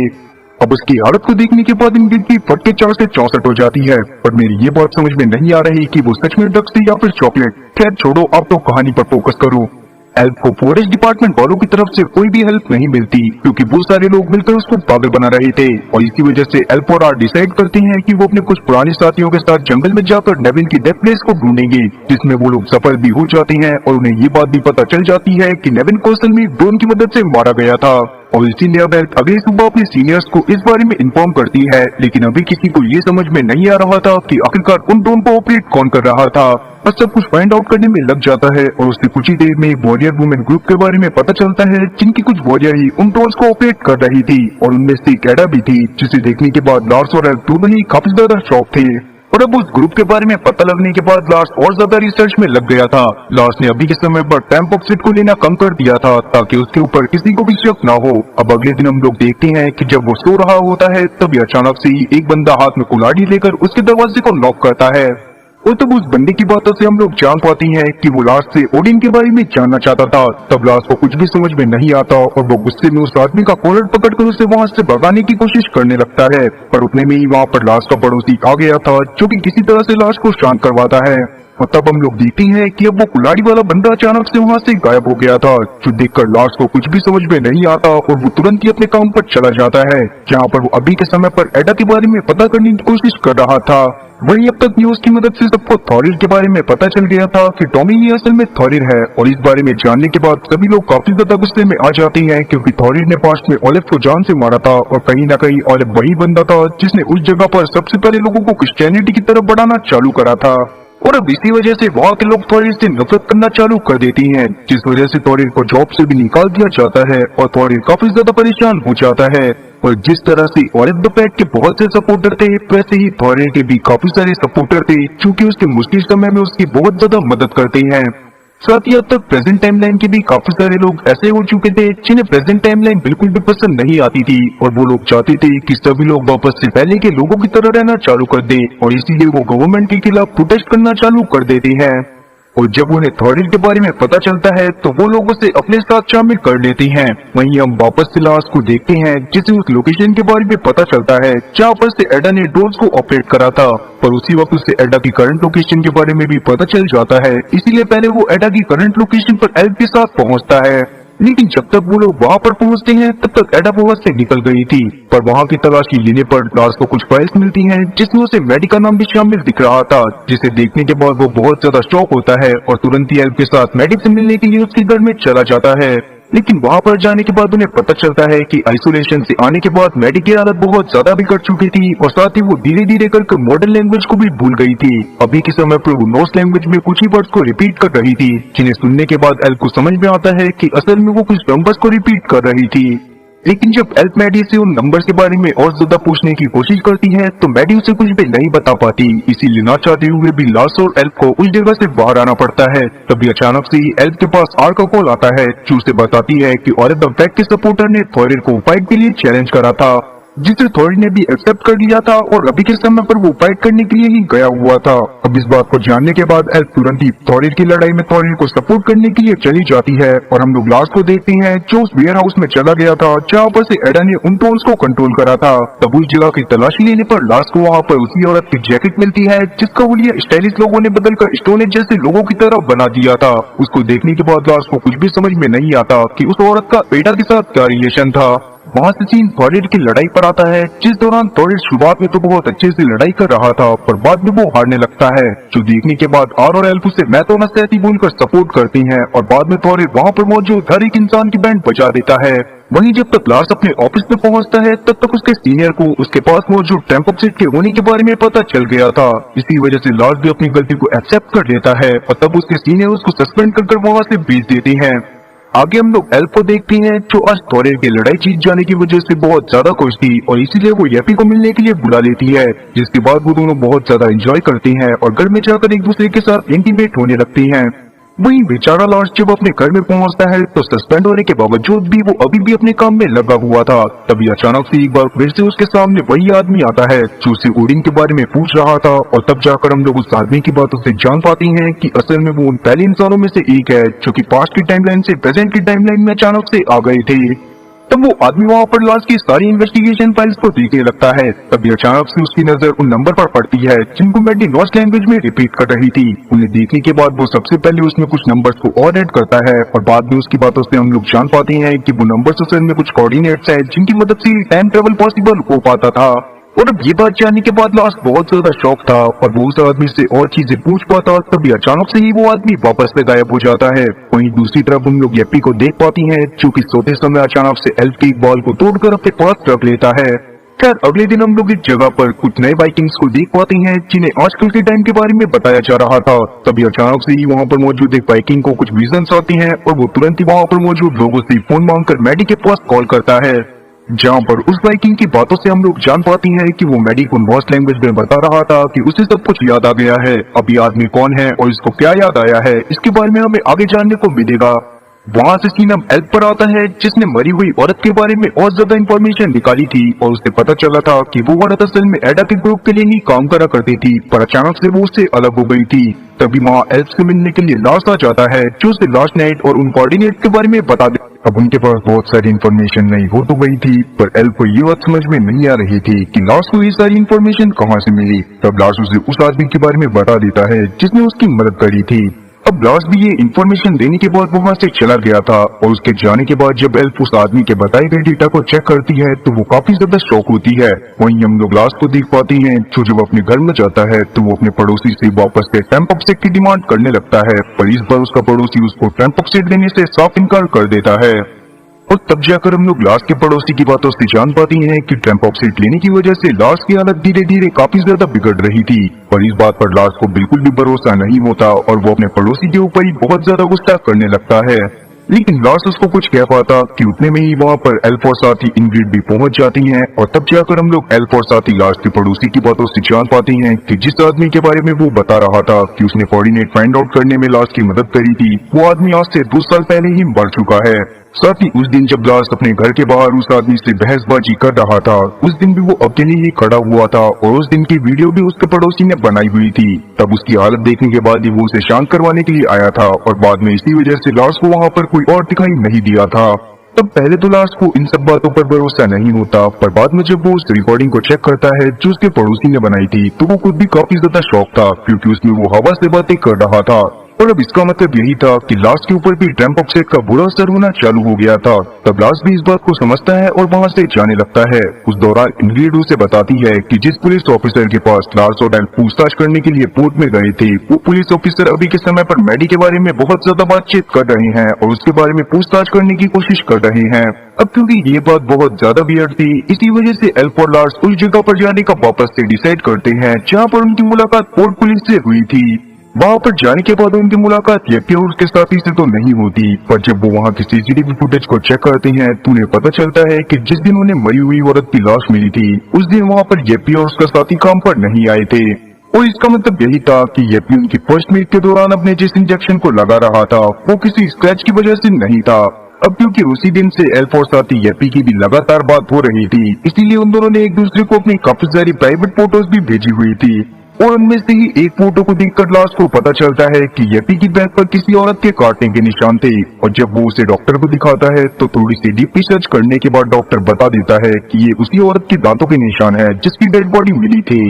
अब उसकी हालत को देखने के बाद इंग्रिड की फट के 4 से 64 हो जाती है। पर मेरी ये बात समझ में नहीं आ रही कि वो सच में ड्रग्स थी या फिर चॉकलेट। खैर छोड़ो, अब तो कहानी पर फोकस करो। एल्फ को फॉरेस्ट डिपार्टमेंट वालों की तरफ से कोई भी हेल्प नहीं मिलती क्योंकि वो सारे लोग मिलकर उसको पागल बना रहे थे और इसी वजह से एल्फ और आर डिसाइड करते हैं कि वो अपने कुछ पुराने साथियों के साथ जंगल में जाकर नेविन की डेथ प्लेस को ढूंढेंगे जिसमें वो लोग सफल भी हो जाते हैं और उन्हें ये बात भी पता चल जाती है कि नेविन को असल में ड्रोन की मदद से मारा गया था। और इसीलिए अब एल्फ अगली सुबह अपने सीनियर्स को इस बारे में इन्फॉर्म करती है लेकिन अभी किसी को ये समझ में नहीं आ रहा था कि आखिरकार उन ड्रोन को ऑपरेट कौन कर रहा था। बस सब कुछ फाइंड आउट करने में लग जाता है और उससे कुछ ही देर में वॉरियर वुमेन ग्रुप के बारे में पता चलता है जिनकी कुछ वॉरियर ही उन ड्रोन्स को ऑपरेट कर रही थी और उनमें से कैडा भी थी जिसे देखने के बाद लार्स और एल्फ दोनों ही काफी ज्यादा शॉक थे। और अब उस ग्रुप के बारे में पता लगने के बाद लार्स और ज्यादा रिसर्च में लग गया था। लार्स ने अभी के समय पर टेम्पॉक्सिड को लेना कम कर दिया था ताकि उसके ऊपर किसी को भी शक ना हो। अब अगले दिन हम लोग देखते हैं कि जब वो सो रहा होता है तभी अचानक से ही एक बंदा हाथ में कुल्हाड़ी लेकर उसके दरवाजे को नॉक करता है और तब उस बंदे की बातों से हम लोग जान पाते हैं कि वो लार्स से ओडिन के बारे में जानना चाहता था। तब लार्स को कुछ भी समझ में नहीं आता और वो गुस्से में उस आदमी का कॉलर पकड़कर उसे वहां से भगाने की कोशिश करने लगता है। पर उतने में ही वहां पर लार्स का पड़ोसी आ गया था जो कि किसी तरह से लार्स को शांत करवाता है। और तब हम लोग देखते हैं कि अब वो कुल्हाड़ी वाला बंदा अचानक से वहाँ से गायब हो गया था, जो देखकर लार्स को कुछ भी समझ में नहीं आता और वो तुरंत ही अपने काम पर चला जाता है, जहाँ पर वो अभी के समय पर एडा के बारे में पता करने की कोशिश कर रहा था। वहीं अब तक न्यूज की मदद से सबको थॉरिर के बारे में पता चल गया था कि टॉमी ही असल में थॉरिर है, और इस बारे में जानने के बाद सभी लोग काफी ज्यादा गुस्से में आ जाते हैं, क्योंकि थॉरिर ने पास्ट में ओलिव को जान से मारा था और कहीं ना कहीं ओलिव वही बंदा था जिसने उस जगह पर सबसे पहले लोगों को क्रिश्चियनिटी की तरफ बढ़ाना चालू करा था। और अब इसी वजह से वहाँ के लोग थॉरिर से नफरत करना चालू कर देती हैं, जिस वजह से थॉरिर को जॉब से भी निकाल दिया जाता है और थॉरिर काफी ज्यादा परेशान हो जाता है। और जिस तरह से ओलिव द पैट के बहुत से सपोर्टर थे, वैसे ही थॉरिर के भी काफी सारे सपोर्टर थे जो कि उसके मुश्किल समय में उसकी बहुत ज्यादा मदद करते हैं। साथ ही अब तक प्रेजेंट टाइमलाइन के भी काफी सारे लोग ऐसे हो चुके थे जिन्हें प्रेजेंट टाइमलाइन बिल्कुल भी पसंद नहीं आती थी, और वो लोग चाहते थे कि सभी लोग वापस से पहले के लोगों की तरह रहना चालू कर दे, और इसीलिए वो गवर्नमेंट के खिलाफ प्रोटेस्ट करना चालू कर देते हैं। और जब उन्हें थॉरिर के बारे में पता चलता है तो वो लोगों से अपने साथ शामिल कर लेती हैं। वहीं हम वापस से लार्स को देखते हैं, जिसे उस लोकेशन के बारे में पता चलता है जहाँ पर से एडा ने ड्रोन्स को ऑपरेट करा था, पर उसी वक्त उसे एडा की करंट लोकेशन के बारे में भी पता चल जाता है, इसीलिए पहले वो एडा की करंट लोकेशन पर एल्फ के साथ पहुँचता है। लेकिन जब तक वो लोग वहाँ पर पहुँचते हैं तब तक एडा वहाँ से निकल गई थी, पर वहाँ की तलाशी लेने पर लार्स को कुछ फाइल्स मिलती हैं जिसमें उसे मेडी का नाम भी शामिल दिख रहा था, जिसे देखने के बाद वो बहुत ज्यादा शॉक होता है और तुरंत ही एल्फ के साथ मेडी से मिलने के लिए उसके घर में चला जाता है। लेकिन वहाँ पर जाने के बाद उन्हें पता चलता है कि आइसोलेशन से आने के बाद मेडी की हालत बहुत ज्यादा बिगड़ चुकी थी, और साथ ही वो धीरे धीरे करके मॉडर्न लैंग्वेज को भी भूल गई थी। अभी के समय पर वो नॉर्स लैंग्वेज में कुछ ही वर्ड्स को रिपीट कर रही थी, जिन्हें सुनने के बाद एल्फ को समझ में आता है कि असल में वो कुछ नंबर्स को रिपीट कर रही थी। लेकिन जब एल्फ मैडी से उन नंबर्स के बारे में और ज्यादा पूछने की कोशिश करती है तो मैडी उसे कुछ भी नहीं बता पाती, इसीलिए ना चाहते हुए भी लार्स और एल्फ को उस जगह से बाहर आना पड़ता है। तभी अचानक से ही एल्फ के पास आर का कॉल आता है, जो उसे बताती है कि ओलिव द पैट के सपोर्टर ने थॉरिर को फाइट के लिए चैलेंज करा था, जिसे थॉरिर ने भी एक्सेप्ट कर लिया था और अभी के समय पर वो फाइट करने के लिए ही गया हुआ था। अब इस बात को जानने के बाद एल्फ तुरंत ही थॉरिर की लड़ाई में थॉरिर को सपोर्ट करने के लिए चली जाती है, और हम लोग लार्स को देखते हैं जो उस वेयर हाउस में चला गया था जहाँ पर से एडा ने उन टोन्स को कंट्रोल करा था। तब उस जगह की तलाशी लेने पर लार्स को वहाँ पर उसी औरत की जैकेट मिलती है जिसका हुलिया स्टाइलिश लोगों ने बदलकर स्टोनेज जैसे लोगों की तरह बना दिया था। उसको देखने के बाद लार्स को कुछ भी समझ में नहीं आता कि उस औरत का एडा के साथ क्या रिलेशन था। वहाँ से सीन थॉरिर की लड़ाई पर आता है, जिस दौरान थॉरिर शुरुआत में तो बहुत अच्छे से लड़ाई कर रहा था, पर बाद में वो हारने लगता है, जो देखने के बाद आर और एल्फ उसे मैं तो नसैती बोलकर सपोर्ट करती हैं, और बाद में थॉरिर वहाँ पर मौजूद हर एक इंसान की बैंड बजा देता है। वहीं जब तक लार्स अपने ऑफिस में पहुंचता है तब तक उसके सीनियर को उसके पास मौजूद टेम्पो सेट के होने के बारे में पता चल गया था। इसी वजह से लार्स भी अपनी गलती को एक्सेप्ट कर लेता है, और तब उसके सीनियर उसको सस्पेंड कर वहाँ से भेज देते हैं। आगे हम लोग एल्फ को देखते हैं जो आज थॉरिर की लड़ाई जीत जाने की वजह से बहुत ज्यादा खुश थी, और इसीलिए वो येपी को मिलने के लिए बुला लेती है, जिसके बाद वो दोनों बहुत ज्यादा एंजॉय करते हैं और घर में जाकर एक दूसरे के साथ इंटीमेट होने लगते हैं। वहीं बेचारा लार्स जब अपने घर में पहुंचता है तो सस्पेंड होने के बावजूद भी वो अभी भी अपने काम में लगा हुआ था। तभी अचानक से एक बार फिर से उसके सामने वही आदमी आता है जो उसे ओडिन के बारे में पूछ रहा था, और तब जाकर हम लोग उस आदमी की बातों से जान पाती हैं कि असल में वो उन पहले इंसानों में से एक है जो कि पास्ट की टाइमलाइन से प्रेजेंट की टाइमलाइन में अचानक से आ गए थे। तब वो आदमी वहाँ पर लार्स की सारी इन्वेस्टिगेशन फाइल्स को देखने लगता है। तभी अचानक से उसकी नजर उन नंबर पर पड़ती है जिनको मैडी नॉर्स लैंग्वेज में रिपीट कर रही थी। उन्हें देखने के बाद वो सबसे पहले उसमें कुछ नंबर्स को और ऐड करता है, और बाद में उसकी बातों से हम लोग जान पाते हैं कि वो नंबर्स असल में कुछ कोऑर्डिनेट्स है जिनकी मदद से टाइम ट्रेवल पॉसिबल हो पाता था। और अब ये बात जानने के बाद लार्स बहुत ज्यादा शॉक था और वो उस आदमी से और चीजें पूछ पाता, तभी अचानक से ही वो आदमी वापस से गायब हो जाता है। वहीं दूसरी तरफ हम लोग येपी को देख पाती हैं जो कि सोते समय अचानक से एल्फ की एक बॉल को तोड़कर अपने पास रख लेता है। खैर अगले दिन हम लोग इस जगह पर कुछ नए वाइकिंग्स को देख पाते हैं जिन्हें आजकल के टाइम के बारे में बताया जा रहा था। तभी अचानक से ही वहाँ पर मौजूद एक वाइकिंग को कुछ विजन्स आते हैं और वो तुरंत ही वहाँ पर मौजूद लोगों से फोन मांगकर मैडी के पास कॉल करता है, जहाँ पर उस वाइकिंग की बातों से हम लोग जान पाती हैं कि वो मैडी को नॉर्स लैंग्वेज में बता रहा था कि उसे सब कुछ याद आ गया है। अब ये आदमी कौन है और इसको क्या याद आया है, इसके बारे में हमें आगे जानने को मिलेगा। वहाँ से सीन अब एल्फ पर आता है, जिसने मरी हुई औरत के बारे में और ज्यादा इंफॉर्मेशन निकाली थी और उसे पता चला था कि वो औरत असल में एडा के ग्रुप के लिए ही काम करा करती थी, पर अचानक से वो उससे अलग हो गई थी। तभी वहाँ एल्फ से मिलने के लिए लास्ट आ जाता है, जो उसे लास्ट नाइट और उन कोऑर्डिनेट के बारे में बता दे। अब उनके पास बहुत सारी इन्फॉर्मेशन नहीं हो तो गई थी, पर एल्फ को ये बात समझ में नहीं आ रही थी कि लास्ट को ये सारी इन्फॉर्मेशन कहाँ से मिली। तब लास्ट उसे उस आदमी के बारे में बता देता है जिसने उसकी मदद करी थी। अब लास्ट भी ये इन्फॉर्मेशन देने के बाद वो वहाँ से चला गया था और उसके जाने के बाद जब एल्फ उस आदमी के बताए गए डेटा को चेक करती है तो वो काफी ज्यादा शॉक होती है। वहीं हम लोग लास्ट को देख पाते हैं जो जब अपने घर में जाता है तो वो अपने पड़ोसी से वापस से टेम्पॉक्सेट की डिमांड करने लगता है, पर इस बार उसका पड़ोसी उसको टेम्पॉक्सेट देने से साफ इनकार कर देता है। और तब जाकर हम लोग लास्ट के पड़ोसी की बातों से जान पाती हैं कि टेम्पॉक्सेट लेने की वजह से लास्ट की हालत धीरे धीरे काफी ज्यादा बिगड़ रही थी, पर इस बात पर लास्ट को बिल्कुल भी भरोसा नहीं होता और वो अपने पड़ोसी के ऊपर ही बहुत ज्यादा गुस्सा करने लगता है। लेकिन लास्ट उसको कुछ कह पाता कि उतने में ही वहाँ पर एल्फ और साथी इंग्रिड भी पहुंच जाती हैं और तब जाकर हम लोग एल्फ और साथी लास्ट के पड़ोसी की बातों से जान पाते हैं कि जिस आदमी के बारे में वो बता रहा था कि उसने कोऑर्डिनेट फाइंड आउट करने में लास्ट की मदद करी थी, वो आदमी आज से 2 साल पहले ही मर चुका है। साथ ही उस दिन जब लास्ट अपने घर के बाहर उस आदमी से बहसबाजी कर रहा था, उस दिन भी वो अकेले ही खड़ा हुआ था और उस दिन की वीडियो भी उसके पड़ोसी ने बनाई हुई थी। तब उसकी हालत देखने के बाद ही वो उसे शांत करवाने के लिए आया था और बाद में इसी वजह से लास्ट को वहाँ पर कोई और दिखाई नहीं दिया था। तब पहले तो लास्ट को इन सब बातों पर भरोसा नहीं होता, पर बाद में जब वो उस रिकॉर्डिंग को चेक करता है जो उसके पड़ोसी ने बनाई थी तो वो खुद भी काफी ज्यादा शॉक था, क्योंकि उसमें वो हवा से बातें कर रहा था। और अब इसका मतलब यही था कि लास्ट के ऊपर भी टेम्पॉक्सेट का बुरा असर होना चालू हो गया था। तब लास्ट भी इस बात को समझता है और वहाँ से जाने लगता है। उस दौरान इंग्रिड उसे बताती है कि जिस पुलिस ऑफिसर के पास लास्ट और एल्फ पूछताछ करने के लिए पोर्ट में गए थे, वो पुलिस ऑफिसर अभी के समय पर मैडी के बारे में बहुत ज्यादा बातचीत कर रहे हैं और उसके बारे में पूछताछ करने की कोशिश कर रहे हैं। अब क्योंकि ये बात बहुत ज्यादा वियर्ड थी, इसी वजह से एल्फ और लास्ट उस जगह पर जाने का वापस से डिसाइड करते हैं जहाँ पर उनकी मुलाकात पोर्ट पुलिस से हुई थी। वहाँ पर जाने के बाद उनकी मुलाकात येपी और उसके साथी से तो नहीं होती, पर जब वो वहाँ की सीसीटीवी फुटेज को चेक करते हैं तो उन्हें पता चलता है कि जिस दिन उन्हें मरी हुई औरत की लाश मिली थी उस दिन वहाँ पर येपी और उसका साथी काम पर नहीं आए थे। और इसका मतलब यही था कि येपी उनकी फर्स्ट मीट के दौरान अपने जिस इंजेक्शन को लगा रहा था वो किसी स्क्रैच की वजह से नहीं था। अब क्योंकि उसी दिन से एल्फ और साथी येपी की भी लगातार बात हो रही थी, इसीलिए उन दोनों ने एक दूसरे को अपनी काफी सारी प्राइवेट फोटोज भी भेजी हुई थी। और उनमें से ही एक फोटो को देखकर लास्ट को पता चलता है कि येपी की बैग पर किसी औरत के काटने के निशान थे। और जब वो उसे डॉक्टर को दिखाता है तो थोड़ी सी डीप रिसर्च करने के बाद डॉक्टर बता देता है कि ये उसी औरत के दांतों के निशान है जिसकी डेड बॉडी मिली थी।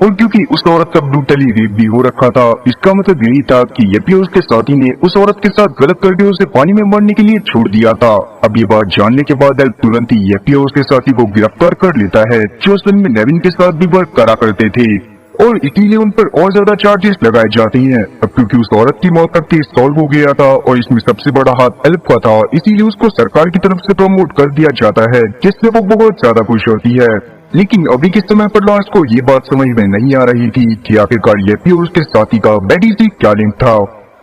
और क्योंकि उस औरत का ब्रूटली रेप भी हो रखा था, इसका मतलब यही था कि येपी और उसके साथी ने उस औरत के साथ गलत करके उसे पानी में मरने के लिए छोड़ दिया था। अब ये बात जानने के बाद एल्फ तुरंत ही येपी और उसके साथी को गिरफ्तार कर लेता है, जो असल में नेविन के साथ भी वर्क करा करते थे, और इसीलिए उन पर और ज्यादा चार्जेस लगाए जाते हैं। अब क्योंकि उस औरत की मौत तक केस सॉल्व हो गया था और इसमें सबसे बड़ा हाथ एल्फ का था, इसीलिए उसको सरकार की तरफ से प्रमोट कर दिया जाता है, जिससे वो बहुत ज्यादा खुश होती है। लेकिन अभी के समय पर लास्ट को ये बात समझ में नहीं आ रही थी कि आखिरकार येपी और उसके साथी का मैडी से क्या लिंक था।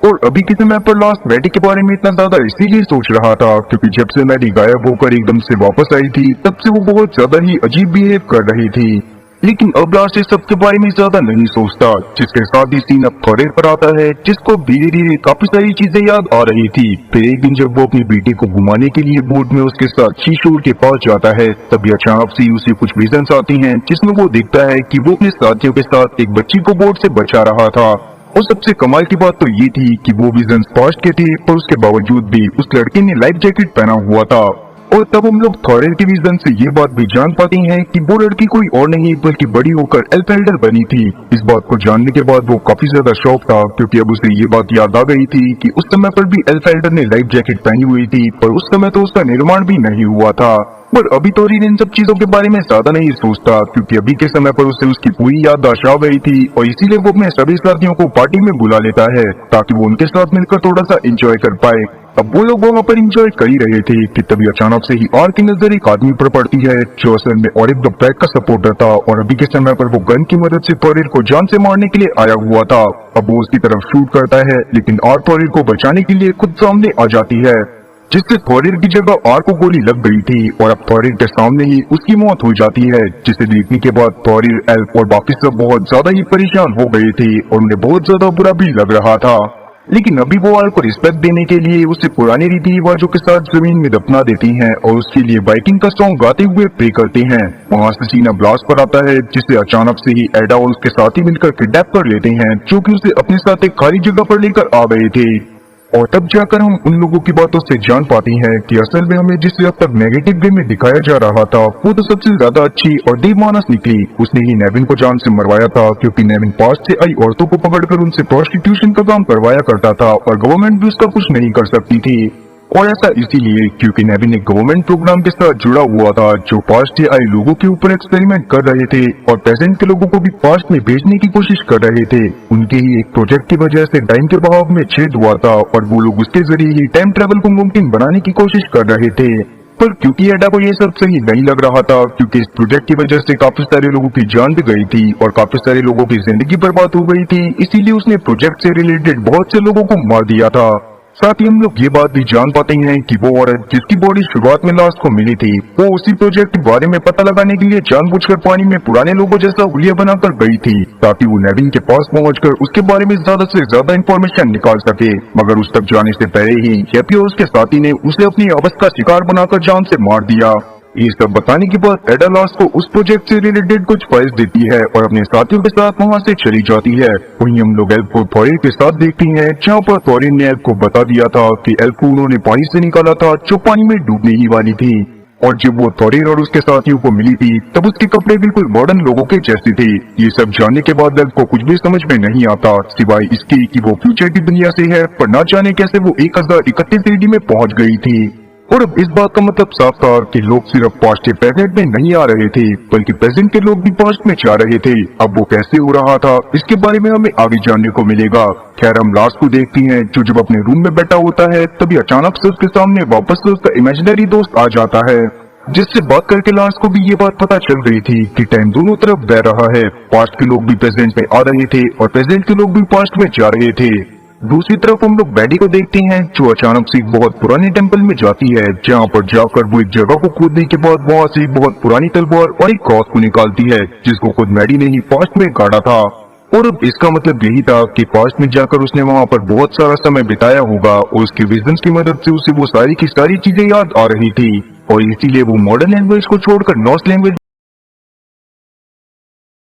और अभी के समय पर लास्ट मैडी के बारे में इतना ज्यादा इसीलिए सोच रहा था क्योंकि जब से मैडी गायब होकर एकदम से वापस आई थी तब से वो बहुत ज्यादा ही अजीब बिहेव कर रही थी। लेकिन अब लास्ट इस सब के बारे में ज्यादा नहीं सोचता, जिसके साथ ही सीन अब थोड़े पर आता है, जिसको धीरे धीरे काफी सारी चीजें याद आ रही थी। फिर एक दिन जब वो अपनी बेटी को घुमाने के लिए बोट में उसके साथ शीशोर के पास जाता है, तभी अचानक से उसे कुछ विजन्स आती हैं, जिसमें वो देखता है कि वो अपने साथियों के साथ एक बच्ची को बोट से बचा रहा था। और सबसे कमाल की बात तो ये थी कि वो विजन्स पास्ट के थे, पर उसके बावजूद भी उस लड़के ने लाइफ जैकेट पहना हुआ था। और तब हम लोग थॉरेल के विजन से ये बात भी जान पाते हैं कि वो लड़की कोई और नहीं बल्कि बड़ी होकर एल्फ एल्डर बनी थी। इस बात को जानने के बाद वो काफी ज्यादा शौक था, क्योंकि अब उसे ये बात याद आ गई थी कि उस समय पर भी एल्फ एल्डर ने लाइफ जैकेट पहनी हुई थी, पर उस समय तो उसका निर्माण भी नहीं हुआ था। पर अभी थॉरेल इन सब चीजों के बारे में ज्यादा नहीं सोचता, क्योंकि अभी के समय पर उसे उसकी पूरी याददाश्त आ गई थी और इसीलिए वो अपने सभी साथियों को पार्टी में बुला लेता है ताकि वो उनके साथ मिलकर थोड़ा सा एंजॉय कर पाए। अब वो लोग वहाँ पर एंजॉय कर ही रहे थे कि तभी अचानक से ही आर की नजर एक आदमी पर पड़ती है, जो असल में ऑरिक द ब्लैक का सपोर्टर था और अभी के समय पर वो गन की मदद से थॉरेल को जान से मारने के लिए आया हुआ था। अब वो उसकी तरफ शूट करता है, लेकिन आर थॉरेल को बचाने के लिए खुद सामने आ जाती है, जिससे थॉरेल की जगह आर को गोली लग गई थी और अब थॉरेल के सामने ही उसकी मौत हो जाती है। जिसे देखने के बाद थॉरेल, एल्फ और बाकी सब बहुत ज्यादा ही परेशान हो गए थे और उन्हें बहुत ज्यादा बुरा भी लग रहा था। लेकिन अभी वो आल को रिस्पेक्ट देने के लिए उसे पुराने रीति रिवाजों के साथ जमीन में दफना देती हैं और उसके लिए वाइकिंग का सॉन्ग गाते हुए प्रे करते हैं। वहाँ से सीना ब्लास्ट पर आता है, जिसे अचानक से ही एडा और उसके साथी मिलकर किडनैप कर लेते हैं, जो कि उसे अपने साथ एक खाली जगह पर लेकर आ गए थे। और तब जाकर हम उन लोगों की बातों से जान पाते हैं कि असल में हमें जिसे अब तक नेगेटिव वे में दिखाया जा रहा था, वो तो सबसे ज्यादा अच्छी और देवमानस निकली। उसने ही नेविन को जान से मरवाया था, क्योंकि नेविन पास से आई औरतों को पकड़कर उनसे प्रोस्टिट्यूशन का काम करवाया करता था और गवर्नमेंट भी उसका कुछ नहीं कर सकती थी। और ऐसा इसीलिए क्योंकि नेविन एक गवर्नमेंट प्रोग्राम के साथ जुड़ा हुआ था, जो पास्ट से आए लोगों के ऊपर एक्सपेरिमेंट कर रहे थे और प्रेजेंट के लोगों को भी पास्ट में भेजने की कोशिश कर रहे थे। उनके ही एक प्रोजेक्ट की वजह से टाइम के बहाव में छेद हुआ था और वो लोग उसके जरिए ही टाइम ट्रेवल को मुमकिन बनाने की कोशिश कर रहे थे। पर क्योंकि एडा को ये सब सही नहीं लग रहा था, क्योंकि इस प्रोजेक्ट की वजह से काफी सारे लोगों की जान भी गई थी और काफी सारे लोगों की जिंदगी बर्बाद हो गई थी, इसीलिए उसने प्रोजेक्ट से रिलेटेड बहुत से लोगों को मार दिया था। साथ ही हम लोग ये बात भी जान पाते हैं कि वो औरत जिसकी बॉडी शुरुआत में लास्ट को मिली थी, वो उसी प्रोजेक्ट के बारे में पता लगाने के लिए जानबूझकर पानी में पुराने लोगों जैसा हुलिया बनाकर गई थी, ताकि वो नेविन के पास पहुंचकर उसके बारे में ज्यादा से ज्यादा इंफॉर्मेशन निकाल सके। मगर उस तक जाने से पहले ही हैप्पी और उसके साथी ने उसे अपनी आवाज का शिकार बनाकर जान से मार दिया। ये सब बताने के बाद एडा लास्ट को उस प्रोजेक्ट से रिलेटेड कुछ फाइल्स देती है और अपने साथियों के साथ वहाँ से चली जाती है। वहीं हम लोग एल्फ को थॉरिन के साथ देखते हैं, जहाँ पर थॉरिन ने एल्फ को बता दिया था कि एल्फ को उन्होंने पानी से निकाला था, जो पानी में डूबने ही वाली थी। और जब वो थॉरिन और उसके साथियों को मिली थी, तब उसके कपड़े बिल्कुल मॉडर्न लोगों के जैसे थे। ये सब जानने के बाद एल्फ को कुछ भी समझ में नहीं आता, सिवाय इसके कि वो फ्यूचर की दुनिया से है, पर ना जाने कैसे वो 1031 AD में पहुंच गई थी। और अब इस बात का मतलब साफ था कि लोग सिर्फ पास्ट से प्रेजेंट में नहीं आ रहे थे, बल्कि प्रेजेंट के लोग भी पास्ट में जा रहे थे। अब वो कैसे हो रहा था, इसके बारे में हमें आगे जानने को मिलेगा। खैर, हम लास्ट को देखते हैं, जो जब अपने रूम में बैठा होता है, तभी अचानक से उसके सामने वापस से उसका इमेजिनरी दोस्त आ जाता है, जिससे बात करके लास्ट को भी ये बात पता चल गई थी कि टाइम दोनों तरफ बह रहा है। पास्ट के लोग भी प्रेजेंट में आ रहे थे और प्रेजेंट के लोग भी पास्ट में जा रहे थे। दूसरी तरफ हम लोग बैडी को देखते हैं, जो अचानक से एक बहुत पुराने टेंपल में जाती है, जहाँ पर जाकर वो एक जगह को खोदने के बाद वहाँ से बहुत पुरानी तलवार और एक क्रॉस को निकालती है, जिसको खुद मैडी ने ही पास्ट में काटा था। और अब इसका मतलब यही था कि पास्ट में जाकर उसने वहाँ पर बहुत सारा समय बिताया होगा और उसके विजन्स की मदद से उसे वो सारी की सारी चीजें याद आ रही थी, और इसीलिए वो मॉडर्न लैंग्वेज को छोड़कर नॉर्स लैंग्वेज